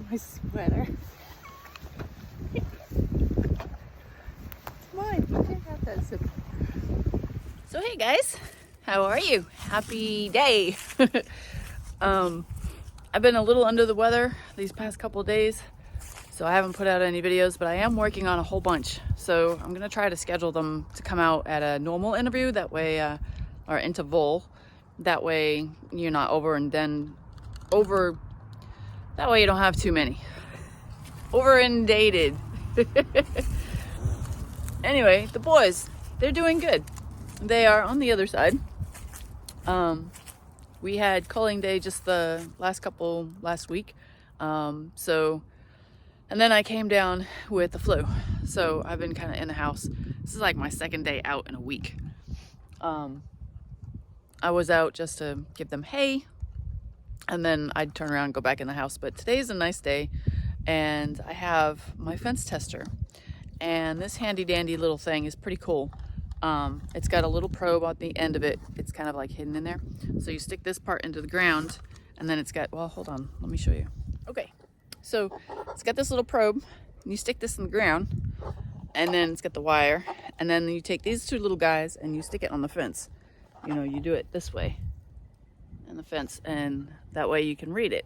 My sweater. Mine. You can't have that zipper. So hey guys, how are you? Happy day. I've been a little under the weather these past couple of days, so I haven't put out any videos, but I am working on a whole bunch. So I'm gonna try to schedule them to come out at a normal interview, that way, or interval. That way you're not over. That way you don't have too many. Over inundated. Anyway, the boys, they're doing good. They are on the other side. We had culling day just the last week. And then I came down with the flu. So I've been kind of in the house. This is like my second day out in a week. I was out just to give them hay, and then I'd turn around and go back in the house. But today's a nice day, and I have my fence tester. And this handy dandy little thing is pretty cool. It's got a little probe on the end of it. It's kind of like hidden in there. So you stick this part into the ground, and then it's got, well, hold on, let me show you. Okay, so it's got this little probe, and you stick this in the ground, and then it's got the wire, and then you take these two little guys and you stick it on the fence. You know, you do it this way in the fence, and that way you can read it.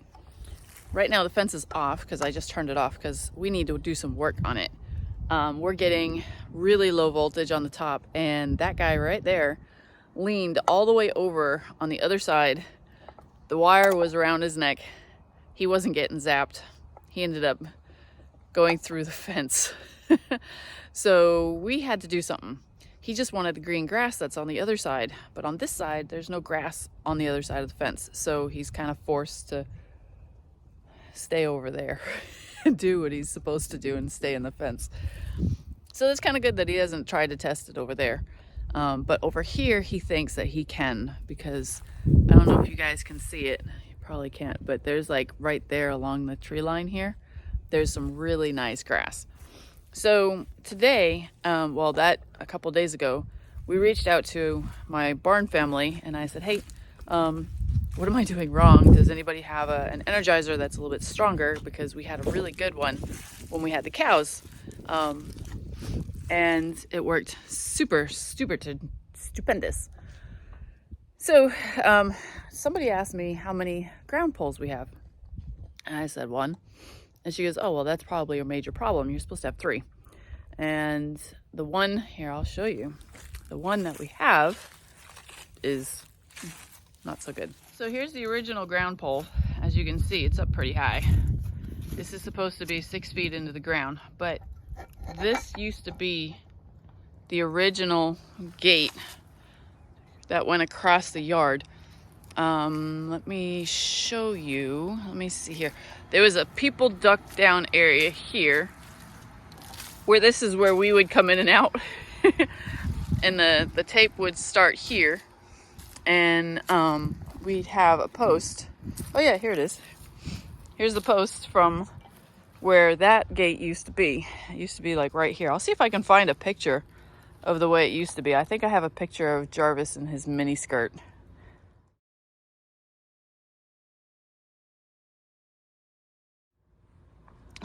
Right now the fence is off because I just turned it off because we need to do some work on it. We're getting really low voltage on the top, and that guy right there leaned all the way over on the other side. The wire was around his neck. He wasn't getting zapped. He ended up going through the fence. So we had to do something. He just wanted the green grass that's on the other side, but on this side there's no grass on the other side of the fence, so he's kind of forced to stay over there and do what he's supposed to do and stay in the fence. So it's kind of good that he hasn't tried to test it over there. But over here, he thinks that he can, because I don't know if you guys can see it. You probably can't, but there's like right there along the tree line here, there's some really nice grass. So today, a couple days ago, we reached out to my barn family, and I said, hey, what am I doing wrong? Does anybody have an energizer that's a little bit stronger? Because we had a really good one when we had the cows. And it worked stupendous. So somebody asked me how many ground poles we have. And I said 1. And she goes, oh, well, that's probably a major problem. You're supposed to have 3. And the one, here, I'll show you. The one that we have is not so good. So here's the original ground pole. As you can see, it's up pretty high. This is supposed to be 6 feet into the ground, but this used to be the original gate that went across the yard. Let me show you. Let me see here. There was a people duck down area here, where this is where we would come in and out. And the tape would start here, and we'd have a post. Oh yeah, here it is. Here's the post from where that gate used to be. It used to be like right here. I'll see if I can find a picture of the way it used to be. I think I have a picture of Jarvis in his mini skirt.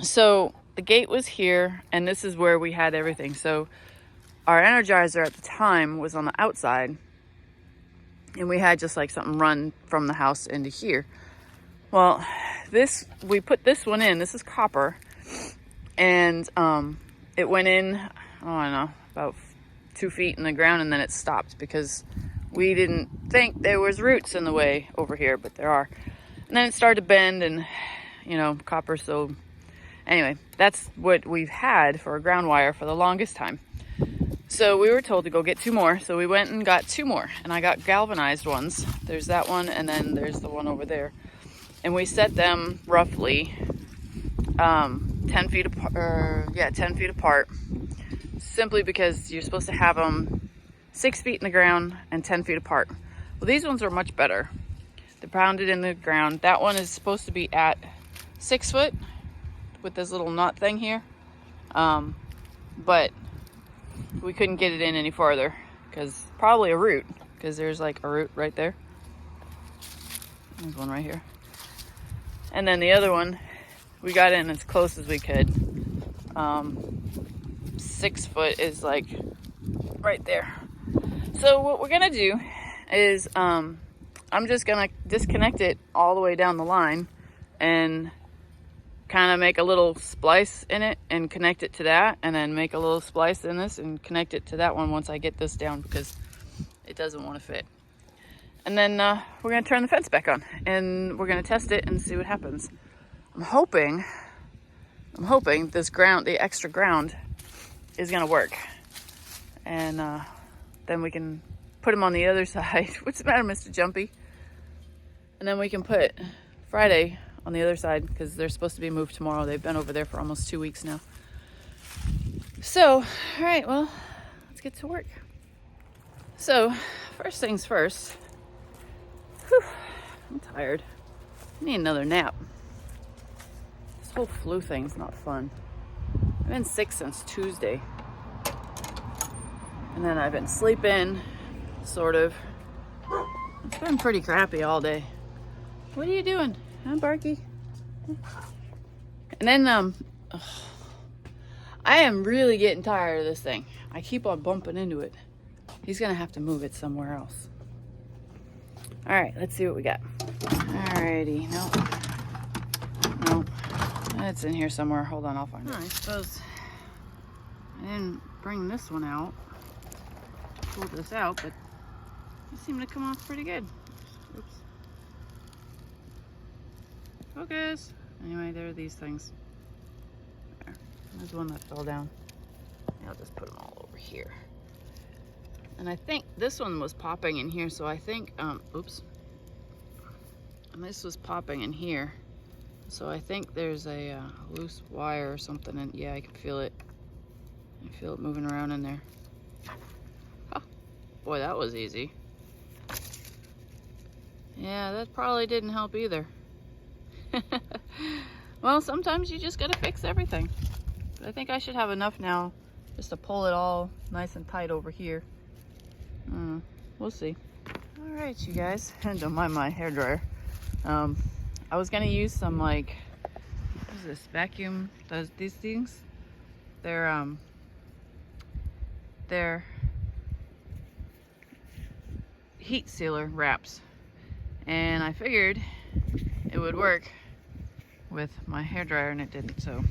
So the gate was here, and this is where we had everything. So our Energizer at the time was on the outside, and we had just like something run from the house into here. Well, we put this one in. This is copper, and it went in, I don't know, about 2 feet in the ground, and then it stopped because we didn't think there was roots in the way over here, but there are. And then it started to bend, and copper. So anyway, that's what we've had for a ground wire for the longest time. So we were told to go get 2 more. So we went and got 2 more, and I got galvanized ones. There's that one, and then there's the one over there. And we set them roughly 10 feet apart, 10 feet apart, simply because you're supposed to have them 6 feet in the ground and 10 feet apart. Well, these ones are much better. They're pounded in the ground. That one is supposed to be at 6 foot with this little knot thing here. But we couldn't get it in any farther because probably a root, because there's like a root right there. There's one right here. And then the other one, we got in as close as we could. 6 foot is like right there. So what we're gonna do is I'm just gonna disconnect it all the way down the line and kind of make a little splice in it and connect it to that, and then make a little splice in this and connect it to that one once I get this down, because it doesn't want to fit. And then we're gonna turn the fence back on and we're gonna test it and see what happens. I'm hoping this ground, the extra ground, is gonna work, and then we can put him on the other side. What's the matter, Mr. Jumpy? And then we can put Friday on the other side, because they're supposed to be moved tomorrow. They've been over there for almost 2 weeks now. So, all right, well, let's get to work. So, first things first. Whew, I'm tired. I need another nap. This whole flu thing's not fun. I've been sick since Tuesday. And then I've been sleeping, sort of. It's been pretty crappy all day. What are you doing? Huh, Barky? And then, I am really getting tired of this thing. I keep on bumping into it. He's gonna have to move it somewhere else. All right, let's see what we got. Alrighty, nope. It's in here somewhere. Hold on, I'll find it. I suppose I didn't bring this one out, pull this out, but it seemed to come off pretty good. Oops. Focus. Anyway, there are these things. There. There's one that fell down. I'll just put them all over here. And I think this one was popping in here, so I think, oops. And this was popping in here. So I think there's a loose wire or something, and yeah, I can feel it. I feel it moving around in there. Oh, boy, that was easy. Yeah, that probably didn't help either. Well, sometimes you just gotta fix everything. But I think I should have enough now just to pull it all nice and tight over here. We'll see. All right, you guys, and don't mind my hairdryer. I was gonna use some, like, what is this, vacuum, these things? They're heat sealer wraps. And I figured it would work with my hairdryer, and it didn't. So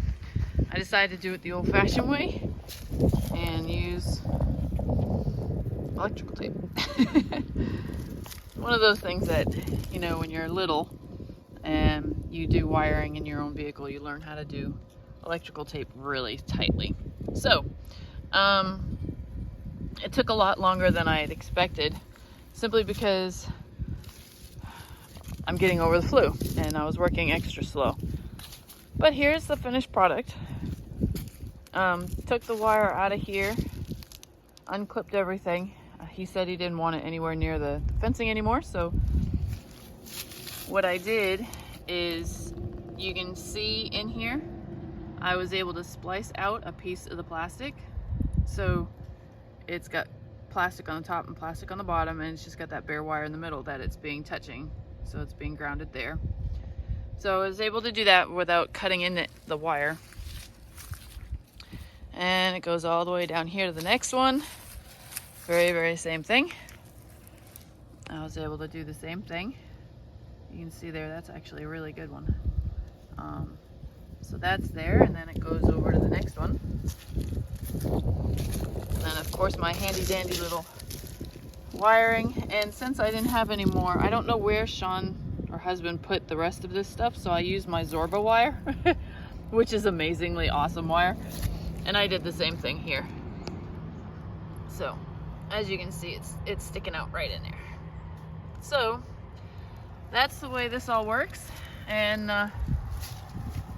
I decided to do it the old-fashioned way and use electrical tape. One of those things that, you know, when you're little and you do wiring in your own vehicle, you learn how to do electrical tape really tightly. So it took a lot longer than I had expected, simply because I'm getting over the flu and I was working extra slow. But here's the finished product. Took the wire out of here, unclipped everything. He said he didn't want it anywhere near the fencing anymore, so what I did is, you can see in here, I was able to splice out a piece of the plastic. So it's got plastic on the top and plastic on the bottom, and it's just got that bare wire in the middle that it's being touching. So it's being grounded there. So I was able to do that without cutting in the wire. And it goes all the way down here to the next one. Very, very same thing. I was able to do the same thing. You can see there, that's actually a really good one. So that's there, and then it goes over to the next one. And then of course my handy dandy little wiring. And since I didn't have any more, I don't know where Sean, her husband, put the rest of this stuff, so I used my Zorba wire, which is amazingly awesome wire. And I did the same thing here. So as you can see, it's sticking out right in there. So that's the way this all works. And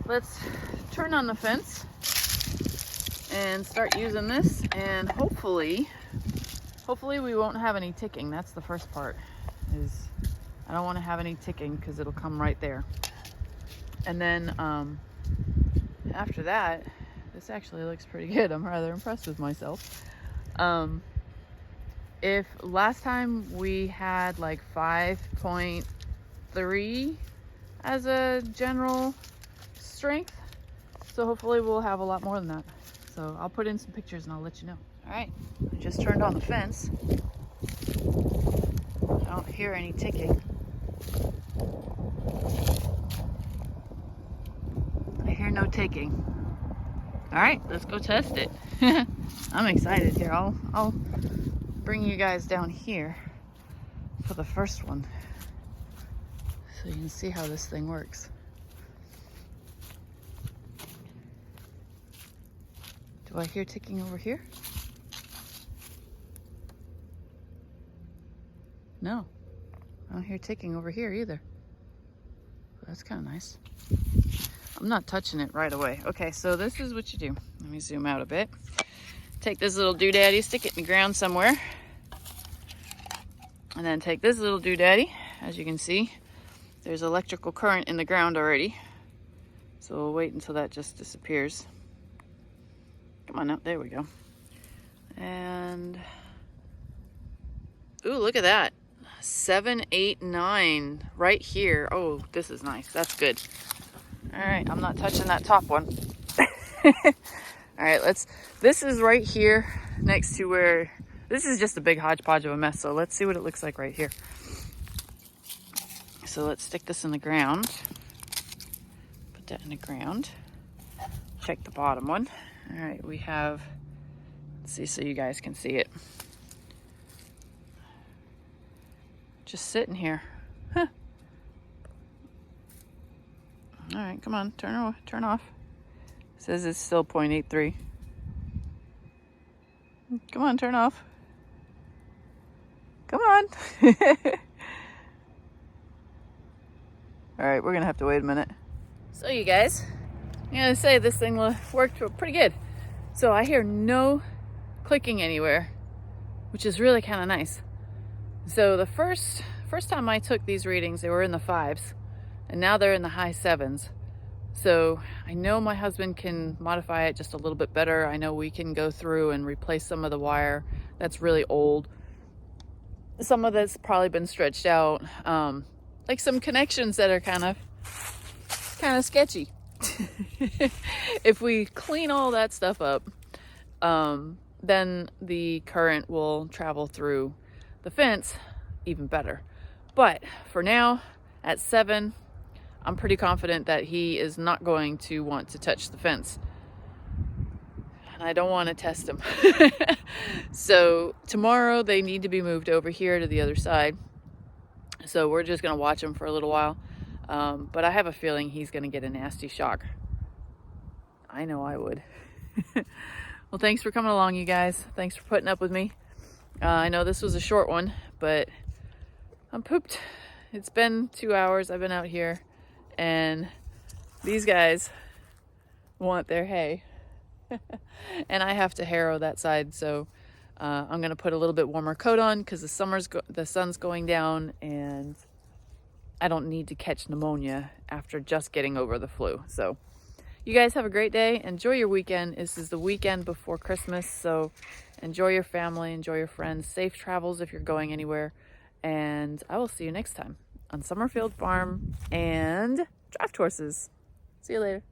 let's turn on the fence and start using this, and hopefully we won't have any ticking. That's the first part, is I don't want to have any ticking because it'll come right there. And then after that, this actually looks pretty good. I'm rather impressed with myself. If last time we had like 5.3 as a general strength, so hopefully we'll have a lot more than that. So I'll put in some pictures and I'll let you know. All right, I just turned on the fence. I don't hear any ticking. I hear no ticking. All right, let's go test it. I'm excited here. I'll bring you guys down here for the first one so you can see how this thing works. Do I hear ticking over here? No, I don't hear ticking over here either. That's kind of nice. I'm not touching it right away. Okay, so this is what you do. Let me zoom out a bit. Take this little doodaddy, stick it in the ground somewhere. And then take this little doodaddy. As you can see, there's electrical current in the ground already. So we'll wait until that just disappears. Come on up, there we go. And, ooh, look at that. 7, 8, 9 right here. Oh, this is nice. That's good. All right, I'm not touching that top one. All right, this is right here next to where, this is just a big hodgepodge of a mess. So let's see what it looks like right here. So let's stick this in the ground. Put that in the ground. Check the bottom one. All right, we have, let's see so you guys can see it. Just sitting here. Huh. All right, come on, turn off. It says it's still 0.83. Come on, turn off. Come on. All right, we're gonna have to wait a minute. So you guys, I'm gonna say this thing worked pretty good. So I hear no clicking anywhere, which is really kind of nice. So the first time I took these readings, they were in the 5s, and now they're in the high 7s. So I know my husband can modify it just a little bit better. I know we can go through and replace some of the wire that's really old. Some of that's probably been stretched out. Like some connections that are kind of sketchy. If we clean all that stuff up, then the current will travel through the fence even better. But for now, at 7, I'm pretty confident that he is not going to want to touch the fence. And I don't want to test him. So tomorrow they need to be moved over here to the other side. So we're just going to watch him for a little while. But I have a feeling he's going to get a nasty shock. I know I would. Well, thanks for coming along, you guys. Thanks for putting up with me. I know this was a short one, but I'm pooped. It's been 2 hours I've been out here, and these guys want their hay. And I have to harrow that side, so I'm going to put a little bit warmer coat on because the sun's going down, and I don't need to catch pneumonia after just getting over the flu. So you guys have a great day. Enjoy your weekend. This is the weekend before Christmas, so enjoy your family, enjoy your friends. Safe travels if you're going anywhere, and I will see you next time on Summerfield Farm and Draft Horses. See you later.